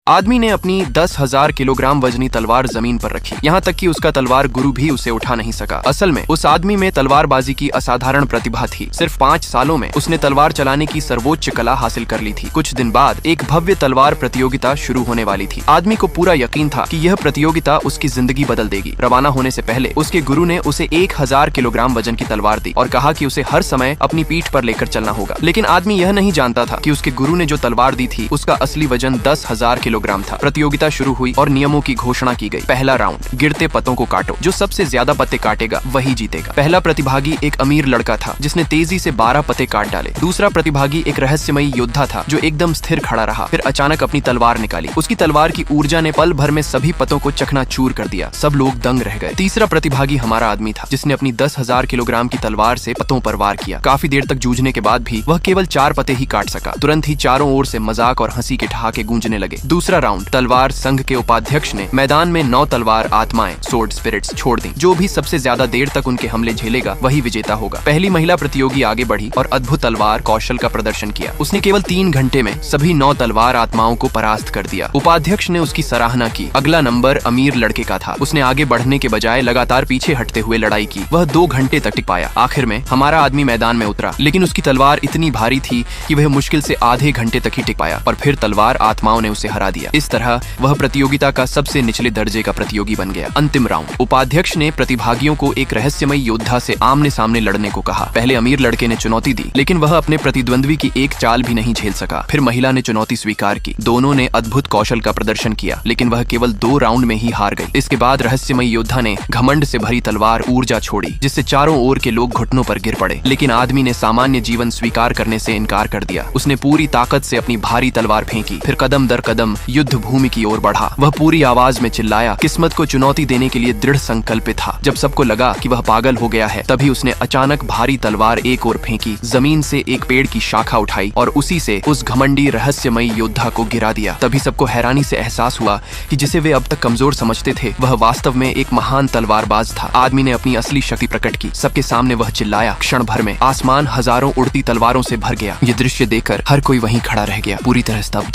आदमी ने अपनी 10,000 किलोग्राम वजनी तलवार जमीन पर रखी, यहाँ तक कि उसका तलवार गुरु भी उसे उठा नहीं सका। असल में उस आदमी में तलवारबाजी की असाधारण प्रतिभा थी। सिर्फ 5 सालों में उसने तलवार चलाने की सर्वोच्च कला हासिल कर ली थी। कुछ दिन बाद एक भव्य तलवार प्रतियोगिता शुरू होने वाली थी। आदमी को पूरा यकीन था कि यह प्रतियोगिता उसकी जिंदगी बदल देगी। रवाना होने से पहले उसके गुरु ने उसे 1000 किलोग्राम वजन की तलवार दी और कहा कि उसे हर समय अपनी पीठ पर लेकर चलना होगा। लेकिन आदमी यह नहीं जानता था कि उसके गुरु ने जो तलवार दी थी उसका असली वजन 10,000 किलोग्राम था। प्रतियोगिता शुरू हुई और नियमों की घोषणा की गई। पहला राउंड, गिरते पत्तों को काटो। जो सबसे ज्यादा पत्ते काटेगा वही जीतेगा। पहला प्रतिभागी एक अमीर लड़का था जिसने तेजी से 12 पत्ते काट डाले। दूसरा प्रतिभागी एक रहस्यमयी योद्धा था जो एकदम स्थिर खड़ा रहा, फिर अचानक अपनी तलवार निकाली। उसकी तलवार की ऊर्जा ने पल भर में सभी पत्तों को चकनाचूर कर दिया। सब लोग दंग रह गए। तीसरा प्रतिभागी हमारा आदमी था जिसने अपनी 10,000 किलोग्राम की तलवार से पत्तों पर वार किया। काफी देर तक जूझने के बाद भी वह केवल 4 पत्ते ही काट सका। तुरंत ही चारों ओर से मजाक और हंसी के ठहाके गूंजने लगे। दूसरा राउंड, तलवार संघ के उपाध्यक्ष ने मैदान में 9 तलवार आत्माएं स्वॉर्ड स्पिरिट्स छोड़ दी। जो भी सबसे ज्यादा देर तक उनके हमले झेलेगा वही विजेता होगा। पहली महिला प्रतियोगी आगे बढ़ी और अद्भुत तलवार कौशल का प्रदर्शन किया। उसने केवल 3 घंटे में सभी 9 तलवार आत्माओं को परास्त कर दिया। उपाध्यक्ष ने उसकी सराहना की। अगला नंबर अमीर लड़के का था। उसने आगे बढ़ने के बजाय लगातार पीछे हटते हुए लड़ाई की। वह 2 घंटे तक टिक पाया। आखिर में हमारा आदमी मैदान में उतरा, लेकिन उसकी तलवार इतनी भारी थी कि वह मुश्किल से आधे घंटे तक ही टिक पाया और फिर तलवार आत्माओं ने उसे हरा दिया। इस तरह वह प्रतियोगिता का सबसे निचले दर्जे का प्रतियोगी बन गया। अंतिम राउंड, उपाध्यक्ष ने प्रतिभागियों को एक रहस्यमयी योद्धा से आमने सामने लड़ने को कहा। पहले अमीर लड़के ने चुनौती दी, लेकिन वह अपने प्रतिद्वंद्वी की एक चाल भी नहीं झेल सका। फिर महिला ने चुनौती स्वीकार की। दोनों ने अद्भुत कौशल का प्रदर्शन किया, लेकिन वह केवल 2 राउंड में ही हार गई। इसके बाद रहस्यमयी योद्धा ने घमंड से भरी तलवार ऊर्जा छोड़ी, जिससे चारों ओर के लोग घुटनों पर गिर पड़े। लेकिन आदमी ने सामान्य जीवन स्वीकार करने से इनकार कर दिया। उसने पूरी ताकत से अपनी भारी तलवार फेंकी, फिर कदम दर कदम युद्ध भूमि की ओर बढ़ा। वह पूरी आवाज में चिल्लाया, किस्मत को चुनौती देने के लिए दृढ़ संकल्पित था। जब सबको लगा कि वह पागल हो गया है, तभी उसने अचानक भारी तलवार एक ओर फेंकी, जमीन से एक पेड़ की शाखा उठाई और उसी से उस घमंडी रहस्यमयी योद्धा को गिरा दिया। तभी सबको हैरानी से एहसास हुआ कि जिसे वे अब तक कमजोर समझते थे वह वास्तव में एक महान तलवारबाज था। आदमी ने अपनी असली शक्ति प्रकट की। सबके सामने वह चिल्लाया। क्षण भर में आसमान हजारों उड़ती तलवारों से भर गया। ये दृश्य देखकर हर कोई वहीं खड़ा रह गया, पूरी तरह स्तब्ध।